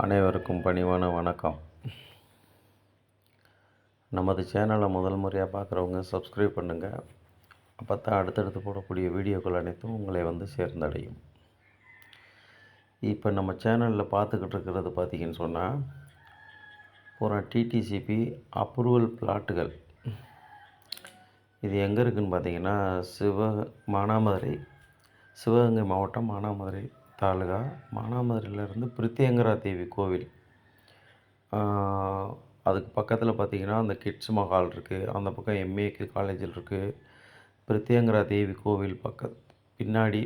அனைவருக்கும் பணிவான வணக்கம். நமது சேனலை முதல் முறையாக பார்க்குறவங்க சப்ஸ்கிரைப் பண்ணுங்கள். அப்போ தான் அடுத்தடுத்து போடக்கூடிய வீடியோக்கள் அனைத்தும் உங்களை வந்து சேர்ந்தடையும். இப்போ நம்ம சேனலில் பார்த்துக்கிட்டு இருக்கிறது பார்த்திங்கன்னு சொன்னால் பூரா டிடிசிபி அப்ரூவல் பிளாட்டுகள். இது எங்கே இருக்குதுன்னு பார்த்திங்கன்னா மானாமதுரை, சிவகங்கை மாவட்டம், மானாமதுரை தாலுகா. மானாமதுரையிலேருந்து பிரித்தியங்கரா தேவி கோவில், அதுக்கு பக்கத்தில் பார்த்திங்கன்னா அந்த கிட்ஸ் மஹால் இருக்குது. அந்த பக்கம் எம்ஏக்கு காலேஜில் இருக்குது. பிரித்தியங்கரா தேவி கோவில் பின்னாடி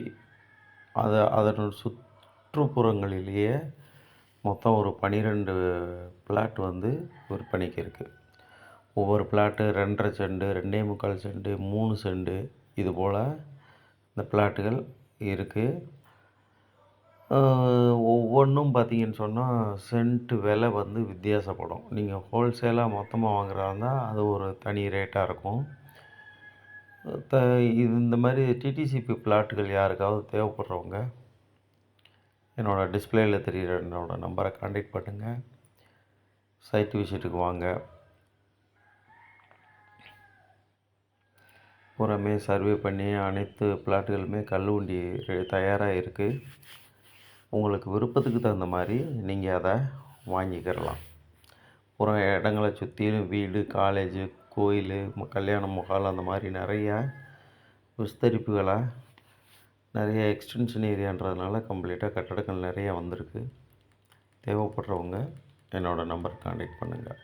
அதன் சுற்றுப்புறங்களிலேயே மொத்தம் ஒரு 12 பிளாட் வந்து விற்பனைக்கு இருக்குது. ஒவ்வொரு பிளாட்டு 2.5 செண்டு, 2.25 செண்டு, 3 செண்டு, இது போல் இந்த பிளாட்டுகள் இருக்குது. ஒவ்வொன்றும் பார்த்திங்கன்னு சொன்னால் சென்ட்டு விலை வந்து வித்தியாசப்படும். நீங்கள் ஹோல்சேலாக மொத்தமாக வாங்குறதா இருந்தால் அது ஒரு தனி ரேட்டாக இருக்கும். இது இந்த மாதிரி டிடிசிபி பிளாட்டுகள் யாருக்காவது தேவைப்படுறவங்க என்னோடய டிஸ்பிளேயில் தெரிகிற என்னோடய நம்பரை கான்டாக்ட் பண்ணுங்கள். சைட் விசிட்டுக்கு வாங்க. பூராமே சர்வே பண்ணி அனைத்து பிளாட்டுகளுமே கல்லுவண்டி தயாராக இருக்குது. உங்களுக்கு விருப்பத்துக்கு தகுந்த மாதிரி நீங்கள் அதை வாங்கிக்கிறலாம். பூரா இடங்களை சுற்றிலும் வீடு, காலேஜு, கோயில், கல்யாண மஹால், அந்த மாதிரி நிறையா விஸ்தரிப்புகளை, நிறைய எக்ஸ்டென்ஷன் ஏரியான்றதுனால கம்ப்ளீட்டாக கட்டடங்கள் நிறையா வந்திருக்கு. தேவைப்படுறவங்க என்னோடய நம்பர் கான்டாக்ட் பண்ணுங்கள்.